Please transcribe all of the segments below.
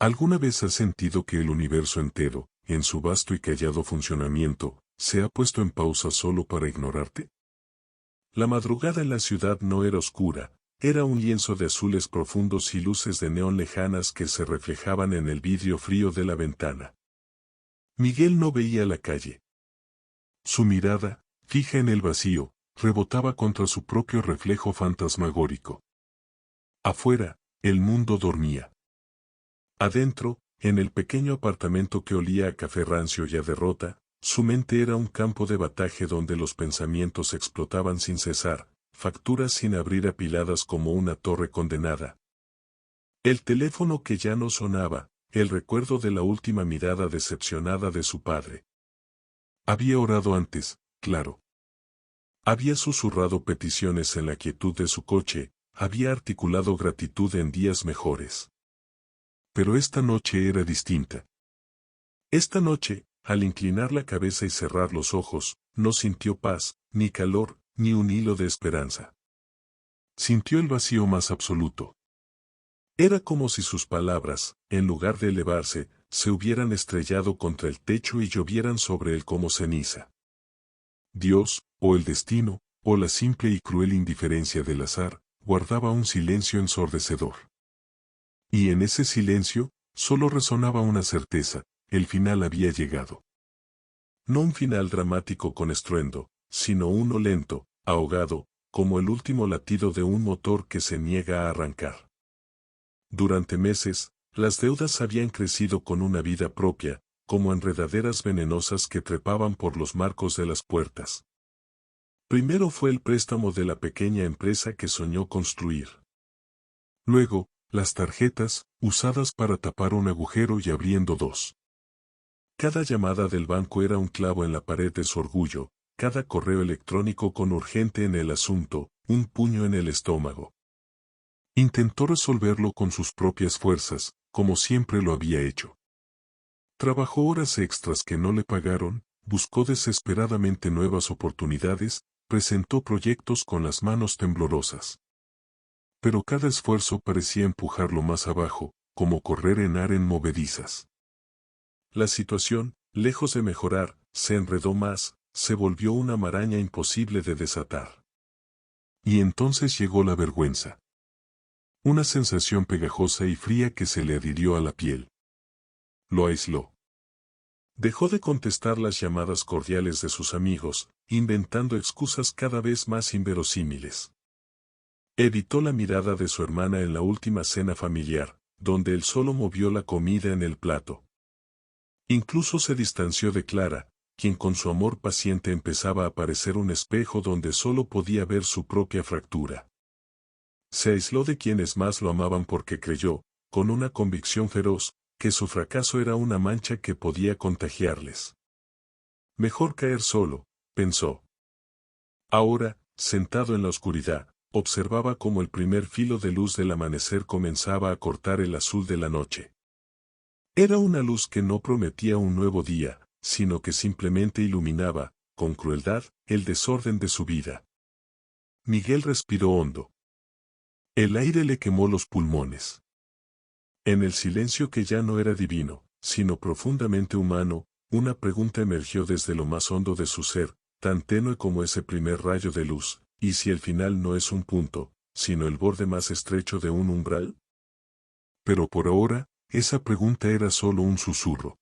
¿Alguna vez has sentido que el universo entero, en su vasto y callado funcionamiento, se ha puesto en pausa solo para ignorarte? La madrugada en la ciudad no era oscura, era un lienzo de azules profundos y luces de neón lejanas que se reflejaban en el vidrio frío de la ventana. Miguel no veía la calle. Su mirada, fija en el vacío, rebotaba contra su propio reflejo fantasmagórico. Afuera, el mundo dormía. Adentro, en el pequeño apartamento que olía a café rancio y a derrota, su mente era un campo de bataje donde los pensamientos explotaban sin cesar, facturas sin abrir apiladas como una torre condenada. El teléfono que ya no sonaba, el recuerdo de la última mirada decepcionada de su padre. Había orado antes, claro. Había susurrado peticiones en la quietud de su coche, había articulado gratitud en días mejores. Pero esta noche era distinta. Esta noche, al inclinar la cabeza y cerrar los ojos, no sintió paz, ni calor, ni un hilo de esperanza. Sintió el vacío más absoluto. Era como si sus palabras, en lugar de elevarse, se hubieran estrellado contra el techo y llovieran sobre él como ceniza. Dios, o el destino, o la simple y cruel indiferencia del azar, guardaba un silencio ensordecedor. Y en ese silencio, solo resonaba una certeza: el final había llegado. No un final dramático con estruendo, sino uno lento, ahogado, como el último latido de un motor que se niega a arrancar. Durante meses, las deudas habían crecido con una vida propia, como enredaderas venenosas que trepaban por los marcos de las puertas. Primero fue el préstamo de la pequeña empresa que soñó construir. Luego, las tarjetas, usadas para tapar un agujero y abriendo dos. Cada llamada del banco era un clavo en la pared de su orgullo, cada correo electrónico con urgente en el asunto, un puño en el estómago. Intentó resolverlo con sus propias fuerzas, como siempre lo había hecho. Trabajó horas extras que no le pagaron, buscó desesperadamente nuevas oportunidades, presentó proyectos con las manos temblorosas. Pero cada esfuerzo parecía empujarlo más abajo, como correr en aren movedizas. La situación, lejos de mejorar, se enredó más, se volvió una maraña imposible de desatar. Y entonces llegó la vergüenza. Una sensación pegajosa y fría que se le adhirió a la piel. Lo aisló. Dejó de contestar las llamadas cordiales de sus amigos, inventando excusas cada vez más inverosímiles. Evitó la mirada de su hermana en la última cena familiar, donde él solo movió la comida en el plato. Incluso se distanció de Clara, quien con su amor paciente empezaba a parecer un espejo donde solo podía ver su propia fractura. Se aisló de quienes más lo amaban porque creyó, con una convicción feroz, que su fracaso era una mancha que podía contagiarles. Mejor caer solo, pensó. Ahora, sentado en la oscuridad, observaba cómo el primer filo de luz del amanecer comenzaba a cortar el azul de la noche. Era una luz que no prometía un nuevo día, sino que simplemente iluminaba, con crueldad, el desorden de su vida. Miguel respiró hondo. El aire le quemó los pulmones. En el silencio que ya no era divino, sino profundamente humano, una pregunta emergió desde lo más hondo de su ser, tan tenue como ese primer rayo de luz: ¿y si el final no es un punto, sino el borde más estrecho de un umbral? Pero por ahora, esa pregunta era solo un susurro.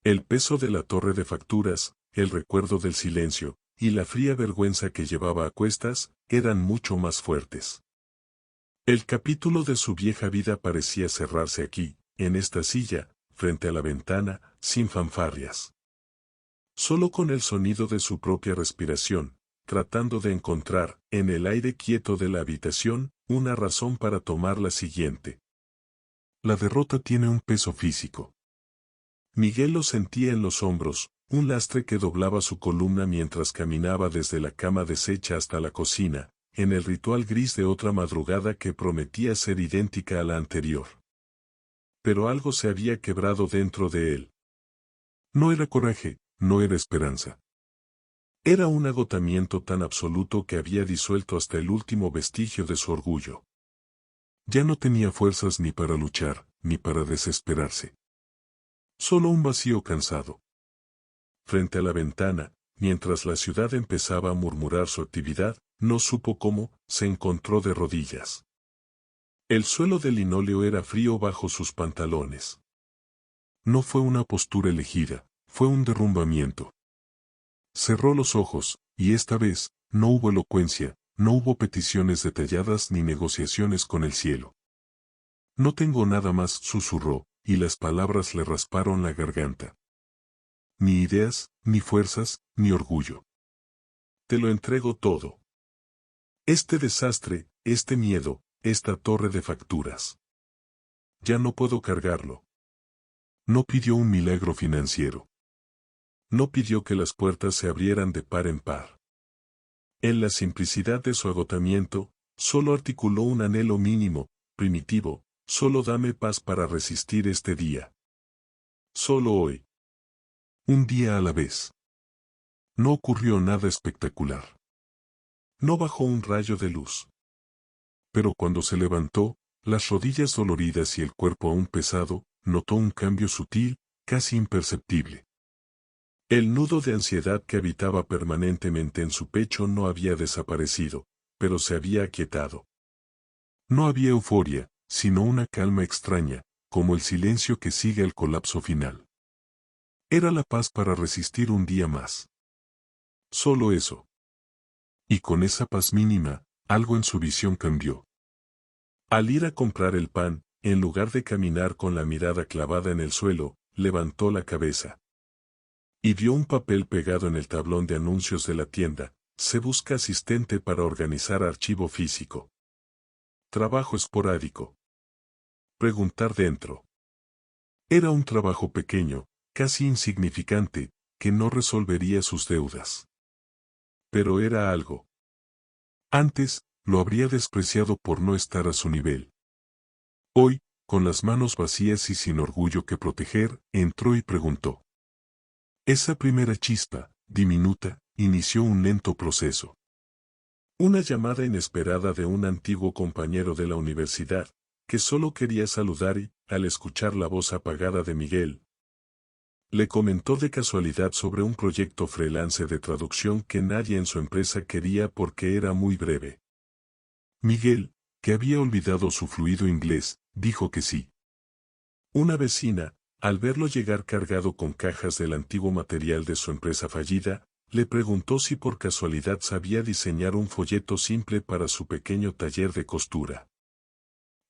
El peso de la torre de facturas, el recuerdo del silencio, y la fría vergüenza que llevaba a cuestas, eran mucho más fuertes. El capítulo de su vieja vida parecía cerrarse aquí, en esta silla, frente a la ventana, sin fanfarrias. Solo con el sonido de su propia respiración, tratando de encontrar, en el aire quieto de la habitación, una razón para tomar la siguiente. La derrota tiene un peso físico. Miguel lo sentía en los hombros, un lastre que doblaba su columna mientras caminaba desde la cama deshecha hasta la cocina, en el ritual gris de otra madrugada que prometía ser idéntica a la anterior. Pero algo se había quebrado dentro de él. No era coraje, no era esperanza. Era un agotamiento tan absoluto que había disuelto hasta el último vestigio de su orgullo. Ya no tenía fuerzas ni para luchar, ni para desesperarse. Solo un vacío cansado. Frente a la ventana, mientras la ciudad empezaba a murmurar su actividad, no supo cómo, se encontró de rodillas. El suelo de linóleo era frío bajo sus pantalones. No fue una postura elegida, fue un derrumbamiento. Cerró los ojos, y esta vez, no hubo elocuencia, no hubo peticiones detalladas ni negociaciones con el cielo. No tengo nada más, susurró, y las palabras le rasparon la garganta. Ni ideas, ni fuerzas, ni orgullo. Te lo entrego todo. Este desastre, este miedo, esta torre de facturas. Ya no puedo cargarlo. No pidió un milagro financiero. No pidió que las puertas se abrieran de par en par. En la simplicidad de su agotamiento, solo articuló un anhelo mínimo, primitivo, solo dame paz para resistir este día. Solo hoy. Un día a la vez. No ocurrió nada espectacular. No bajó un rayo de luz. Pero cuando se levantó, las rodillas doloridas y el cuerpo aún pesado, notó un cambio sutil, casi imperceptible. El nudo de ansiedad que habitaba permanentemente en su pecho no había desaparecido, pero se había aquietado. No había euforia, sino una calma extraña, como el silencio que sigue al colapso final. Era la paz para resistir un día más. Solo eso. Y con esa paz mínima, algo en su visión cambió. Al ir a comprar el pan, en lugar de caminar con la mirada clavada en el suelo, levantó la cabeza. Y vio un papel pegado en el tablón de anuncios de la tienda: se busca asistente para organizar archivo físico. Trabajo esporádico. Preguntar dentro. Era un trabajo pequeño, casi insignificante, que no resolvería sus deudas. Pero era algo. Antes, lo habría despreciado por no estar a su nivel. Hoy, con las manos vacías y sin orgullo que proteger, entró y preguntó. Esa primera chispa, diminuta, inició un lento proceso. Una llamada inesperada de un antiguo compañero de la universidad, que solo quería saludar y, al escuchar la voz apagada de Miguel, le comentó de casualidad sobre un proyecto freelance de traducción que nadie en su empresa quería porque era muy breve. Miguel, que había olvidado su fluido inglés, dijo que sí. Una vecina, al verlo llegar cargado con cajas del antiguo material de su empresa fallida, le preguntó si por casualidad sabía diseñar un folleto simple para su pequeño taller de costura.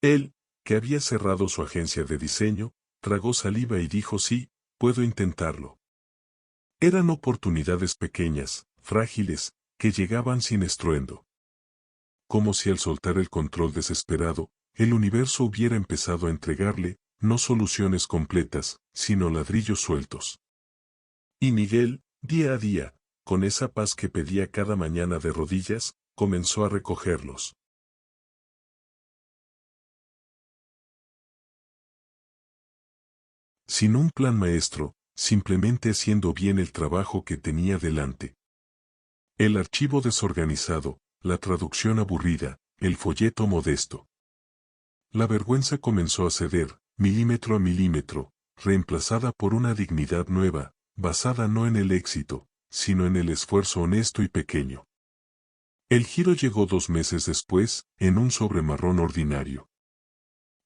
Él, que había cerrado su agencia de diseño, tragó saliva y dijo sí, puedo intentarlo. Eran oportunidades pequeñas, frágiles, que llegaban sin estruendo. Como si al soltar el control desesperado, el universo hubiera empezado a entregarle, no soluciones completas, sino ladrillos sueltos. Y Miguel, día a día, con esa paz que pedía cada mañana de rodillas, comenzó a recogerlos. Sin un plan maestro, simplemente haciendo bien el trabajo que tenía delante. El archivo desorganizado, la traducción aburrida, el folleto modesto. La vergüenza comenzó a ceder, milímetro a milímetro, reemplazada por una dignidad nueva, basada no en el éxito, sino en el esfuerzo honesto y pequeño. El giro llegó 2 meses después, en un sobre marrón ordinario.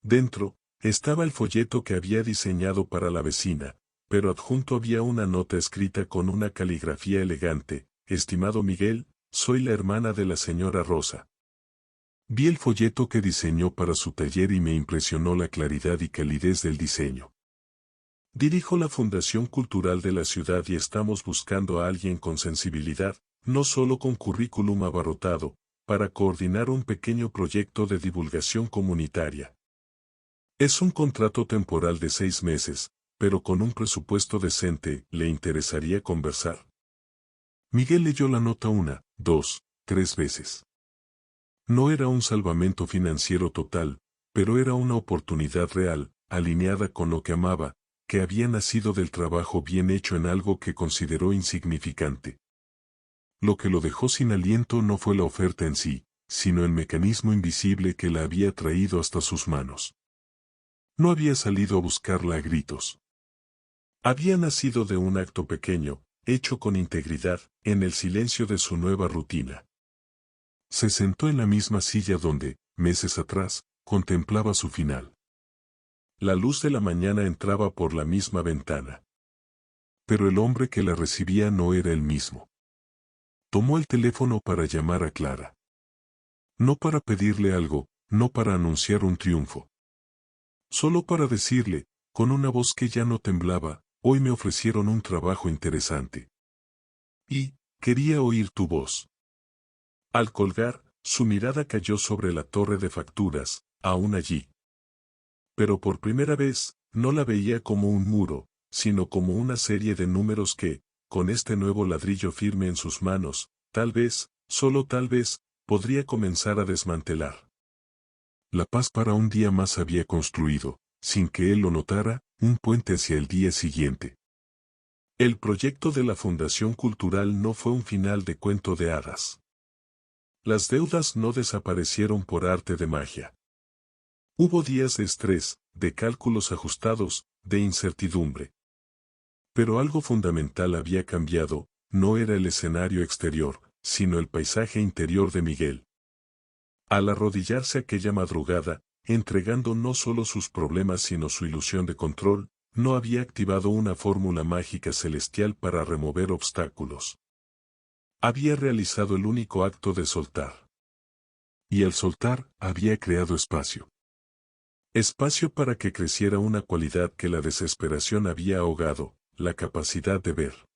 Dentro, estaba el folleto que había diseñado para la vecina, pero adjunto había una nota escrita con una caligrafía elegante: estimado Miguel, soy la hermana de la señora Rosa. Vi el folleto que diseñó para su taller y me impresionó la claridad y calidez del diseño. Dirijo la Fundación Cultural de la ciudad y estamos buscando a alguien con sensibilidad, no solo con currículum abarrotado, para coordinar un pequeño proyecto de divulgación comunitaria. Es un contrato temporal de 6 meses, pero con un presupuesto decente. ¿Le interesaría conversar? Miguel leyó la nota 1, 2, 3 veces. No era un salvamento financiero total, pero era una oportunidad real, alineada con lo que amaba, que había nacido del trabajo bien hecho en algo que consideró insignificante. Lo que lo dejó sin aliento no fue la oferta en sí, sino el mecanismo invisible que la había traído hasta sus manos. No había salido a buscarla a gritos. Había nacido de un acto pequeño, hecho con integridad, en el silencio de su nueva rutina. Se sentó en la misma silla donde, meses atrás, contemplaba su final. La luz de la mañana entraba por la misma ventana. Pero el hombre que la recibía no era el mismo. Tomó el teléfono para llamar a Clara. No para pedirle algo, no para anunciar un triunfo. Solo para decirle, con una voz que ya no temblaba, hoy me ofrecieron un trabajo interesante. Y, quería oír tu voz. Al colgar, su mirada cayó sobre la torre de facturas, aún allí. Pero por primera vez, no la veía como un muro, sino como una serie de números que, con este nuevo ladrillo firme en sus manos, tal vez, solo tal vez, podría comenzar a desmantelar. La paz para un día más había construido, sin que él lo notara, un puente hacia el día siguiente. El proyecto de la Fundación Cultural no fue un final de cuento de hadas. Las deudas no desaparecieron por arte de magia. Hubo días de estrés, de cálculos ajustados, de incertidumbre. Pero algo fundamental había cambiado, no era el escenario exterior, sino el paisaje interior de Miguel. Al arrodillarse aquella madrugada, entregando no solo sus problemas sino su ilusión de control, no había activado una fórmula mágica celestial para remover obstáculos. Había realizado el único acto de soltar. Y al soltar, había creado espacio. Espacio para que creciera una cualidad que la desesperación había ahogado, la capacidad de ver.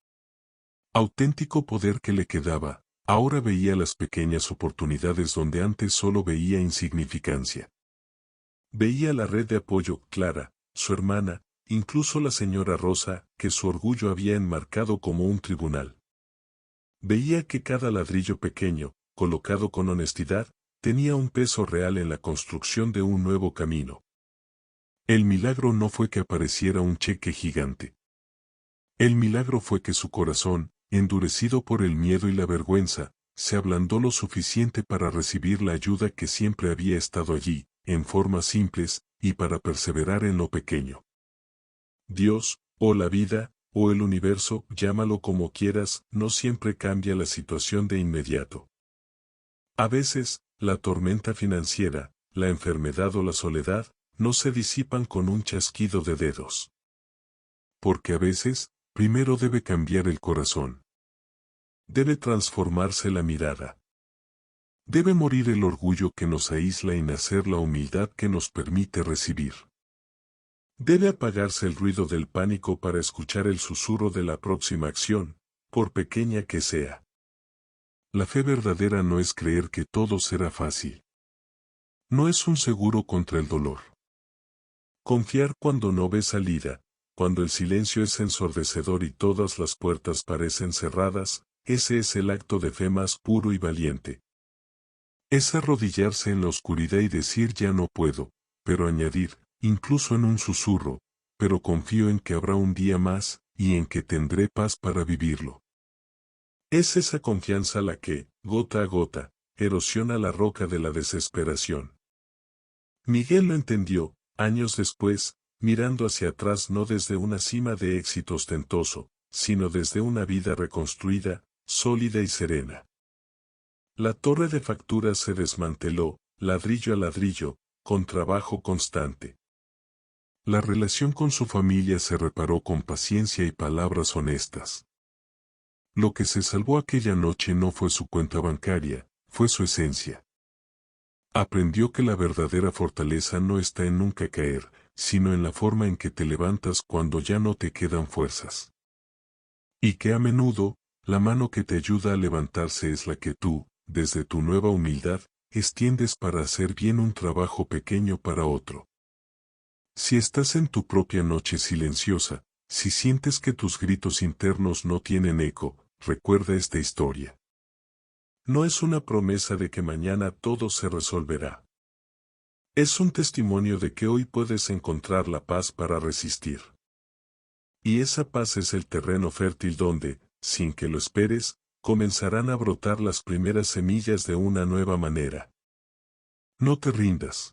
Auténtico poder que le quedaba, ahora veía las pequeñas oportunidades donde antes solo veía insignificancia. Veía la red de apoyo, Clara, su hermana, incluso la señora Rosa, que su orgullo había enmarcado como un tribunal. Veía que cada ladrillo pequeño, colocado con honestidad, tenía un peso real en la construcción de un nuevo camino. El milagro no fue que apareciera un cheque gigante. El milagro fue que su corazón, endurecido por el miedo y la vergüenza, se ablandó lo suficiente para recibir la ayuda que siempre había estado allí, en formas simples, y para perseverar en lo pequeño. Dios, o la vida, o el universo, llámalo como quieras, no siempre cambia la situación de inmediato. A veces, la tormenta financiera, la enfermedad o la soledad, no se disipan con un chasquido de dedos. Porque a veces, primero debe cambiar el corazón. Debe transformarse la mirada. Debe morir el orgullo que nos aísla y nacer la humildad que nos permite recibir. Debe apagarse el ruido del pánico para escuchar el susurro de la próxima acción, por pequeña que sea. La fe verdadera no es creer que todo será fácil. No es un seguro contra el dolor. Confiar cuando no ve salida, cuando el silencio es ensordecedor y todas las puertas parecen cerradas, ese es el acto de fe más puro y valiente. Es arrodillarse en la oscuridad y decir ya no puedo, pero añadir, incluso en un susurro, pero confío en que habrá un día más, y en que tendré paz para vivirlo. Es esa confianza la que, gota a gota, erosiona la roca de la desesperación. Miguel lo entendió, años después, mirando hacia atrás no desde una cima de éxito ostentoso, sino desde una vida reconstruida, sólida y serena. La torre de facturas se desmanteló, ladrillo a ladrillo, con trabajo constante. La relación con su familia se reparó con paciencia y palabras honestas. Lo que se salvó aquella noche no fue su cuenta bancaria, fue su esencia. Aprendió que la verdadera fortaleza no está en nunca caer, sino en la forma en que te levantas cuando ya no te quedan fuerzas. Y que a menudo, la mano que te ayuda a levantarse es la que tú, desde tu nueva humildad, extiendes para hacer bien un trabajo pequeño para otro. Si estás en tu propia noche silenciosa, si sientes que tus gritos internos no tienen eco, recuerda esta historia. No es una promesa de que mañana todo se resolverá. Es un testimonio de que hoy puedes encontrar la paz para resistir. Y esa paz es el terreno fértil donde, sin que lo esperes, comenzarán a brotar las primeras semillas de una nueva manera. No te rindas.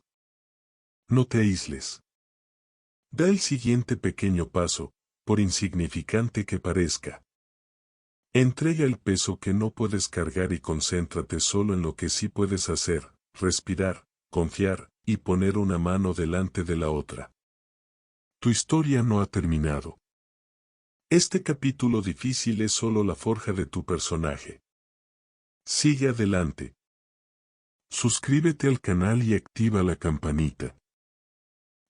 No te aísles. Da el siguiente pequeño paso, por insignificante que parezca. Entrega el peso que no puedes cargar y concéntrate solo en lo que sí puedes hacer, respirar, confiar, y poner una mano delante de la otra. Tu historia no ha terminado. Este capítulo difícil es solo la forja de tu personaje. Sigue adelante. Suscríbete al canal y activa la campanita.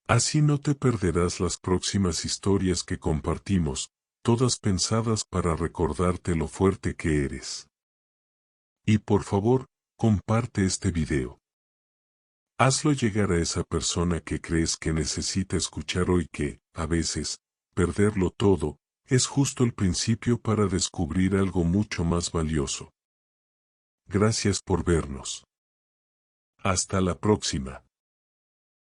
Así no te perderás las próximas historias que compartimos, todas pensadas para recordarte lo fuerte que eres. Y por favor, comparte este video. Hazlo llegar a esa persona que crees que necesita escuchar hoy que, a veces, perderlo todo, es justo el principio para descubrir algo mucho más valioso. Gracias por vernos. Hasta la próxima.